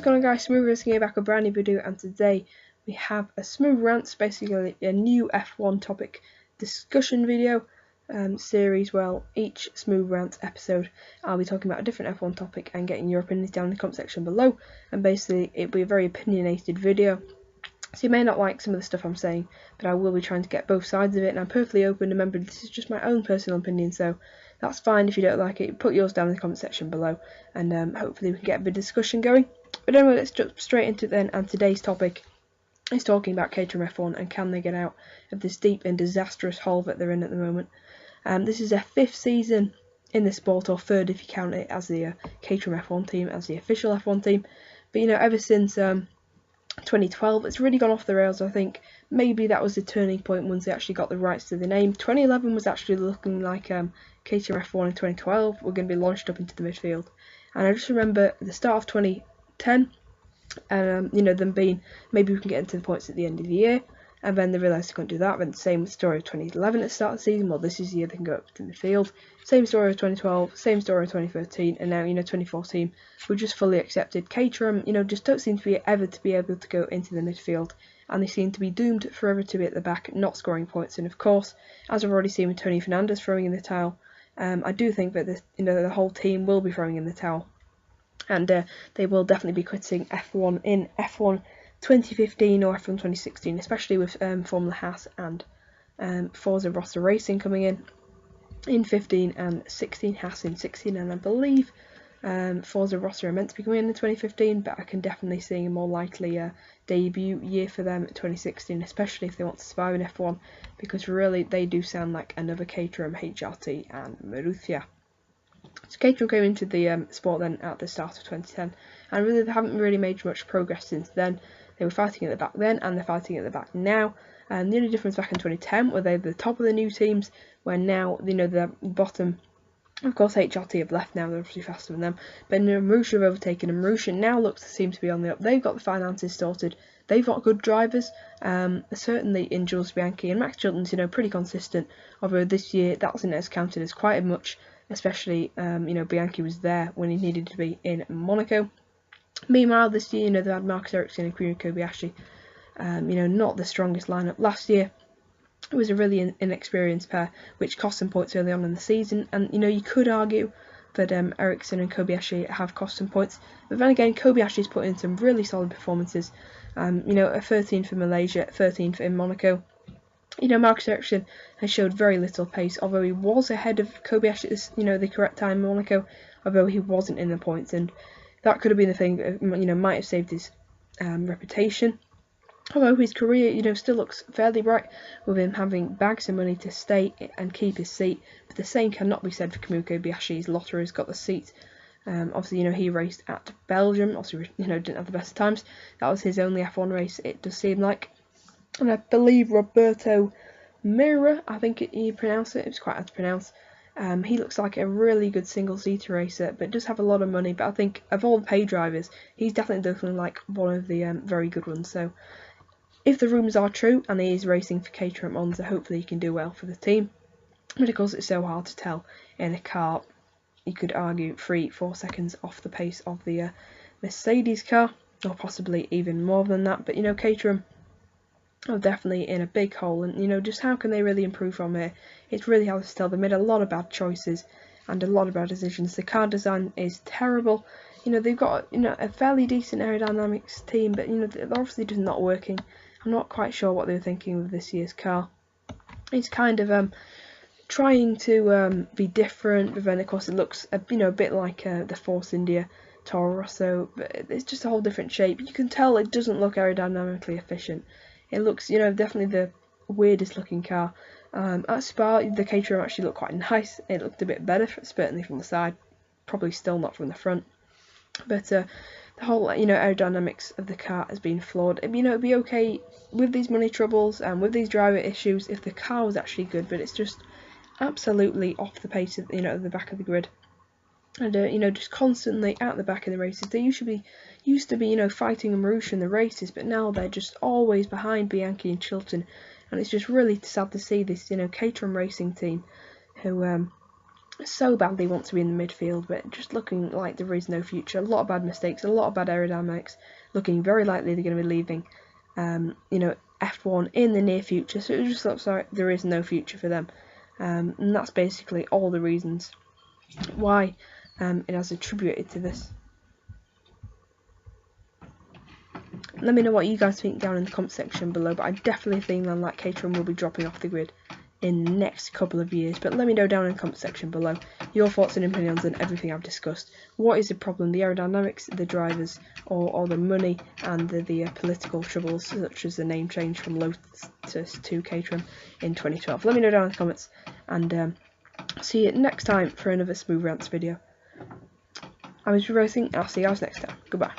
going on, guys? SmoothRants here, back with a brand new video, and today we have a SmoothRants, basically a new F1 topic discussion video series. Well, each SmoothRants episode I'll be talking about a different F1 topic and getting your opinions down in the comment section below, and basically it'll be a very opinionated video. So you may not like some of the stuff I'm saying, but I will be trying to get both sides of it, and I'm perfectly open. Remember, this is just my own personal opinion, so that's fine if you don't like it. Put yours down in the comment section below, and hopefully we can get a bit of discussion going. But anyway, let's jump straight into it then, and today's topic is talking about CaterhamF1 and can they get out of this deep and disastrous hole that they're in at the moment. This is their 5th season in the sport, or 3rd if you count it as the CaterhamF1 team, as the official F1 team. But ever since 2012, it's really gone off the rails. I think maybe that was the turning point once they actually got the rights to the name. 2011 was actually looking like CaterhamF1 in 2012 were going to be launched up into the midfield, and I just remember the start of 2010, and them being maybe we can get into the points at the end of the year, and then they realised they couldn't do that. Then the same story of 2011 at the start of the season. Well, this is the year they can go up to the midfield. Same story of 2012, same story of 2013, and now 2014 we just fully accepted Caterham. Just don't seem to be able to go into the midfield, and they seem to be doomed forever to be at the back, not scoring points. And of course, as I've already seen with Tony Fernandez throwing in the towel, I do think that the whole team will be throwing in the towel, and they will definitely be quitting F1 in F1 2015 or F1 2016, especially with Formula Haas and Forza Rossa Racing coming in 15 and 16, Haas in 16, and I believe Forza Rossa are meant to be coming in 2015, but I can definitely see a more likely debut year for them at 2016, especially if they want to survive in F1, because really they do sound like another Caterham, HRT and Marussia. So Caterham came into the sport then at the start of 2010, and really they haven't really made much progress since then. They were fighting at the back then, and they're fighting at the back now. And the only difference back in 2010 were they were the top of the new teams, where now they're bottom. Of course, HRT have left now; they're obviously faster than them. But Marussia have overtaken, and Marussia now looks to seem to be on the up. They've got the finances sorted. They've got good drivers, certainly in Jules Bianchi and Max Chilton's. Pretty consistent. Although this year that wasn't as counted as quite much. Especially, Bianchi was there when he needed to be in Monaco. Meanwhile, this year, they've had Marcus Ericsson and Kimi Kobayashi. Not the strongest lineup. Last year, it was a really inexperienced pair, which cost them points early on in the season. And, you could argue that Ericsson and Kobayashi have cost them points. But then again, Kobayashi's put in some really solid performances. A 13th for Malaysia, 13th in Monaco. Marcus Ericsson has showed very little pace, although he was ahead of Kobayashi at the correct time in Monaco, although he wasn't in the points, and that could have been the thing that might have saved his reputation. Although his career still looks fairly bright, with him having bags of money to stay and keep his seat. But the same cannot be said for Kimi Kobayashi. His lottery has got the seat. Obviously, he raced at Belgium. Obviously, didn't have the best times. That was his only F1 race, it does seem like. And I believe Roberto Mira, I think you pronounce it. It's quite hard to pronounce. He looks like a really good single-seater racer, but does have a lot of money. But I think of all the pay drivers, he's definitely like one of the very good ones. So if the rumours are true and he is racing for Caterham Monza, hopefully he can do well for the team. But of course, it's so hard to tell in a car. You could argue 3-4 seconds off the pace of the Mercedes car, or possibly even more than that. But Caterham are definitely in a big hole, and just how can they really improve from here? It's really hard to tell. They made a lot of bad choices and a lot of bad decisions. The car design is terrible. They've got a fairly decent aerodynamics team, but they're obviously just not working. I'm not quite sure what they were thinking with this year's car. It's kind of trying to be different, but then of course it looks a bit like the Force India Toro Rosso, but it's just a whole different shape. You can tell it doesn't look aerodynamically efficient. It looks, definitely the weirdest looking car. At Spa, the Caterham actually looked quite nice. It looked a bit better, certainly from the side. Probably still not from the front. But the whole, aerodynamics of the car has been flawed. It'd be okay with these money troubles and with these driver issues if the car was actually good, but it's just absolutely off the pace of, at the back of the grid. And just constantly at the back of the races. They used to be fighting Marussia in the races, but now they're just always behind Bianchi and Chilton, and it's just really sad to see this Caterham racing team, who so badly want to be in the midfield, but just looking like there is no future. A lot of bad mistakes, a lot of bad aerodynamics, looking very likely they're going to be leaving F1 in the near future, so it just looks like there is no future for them. And that's basically all the reasons why it has attributed to this. Let me know what you guys think down in the comment section below, but I definitely think that like Caterham will be dropping off the grid in the next couple of years. But let me know down in the comment section below your thoughts and opinions on everything I've discussed. What is the problem, the aerodynamics, the drivers, or the money and the political troubles, such as the name change from Lotus to Caterham in 2012? Let me know down in the comments, and see you next time for another SmoothRants video. I'm SmoothRants, I'll see you guys next time. Goodbye.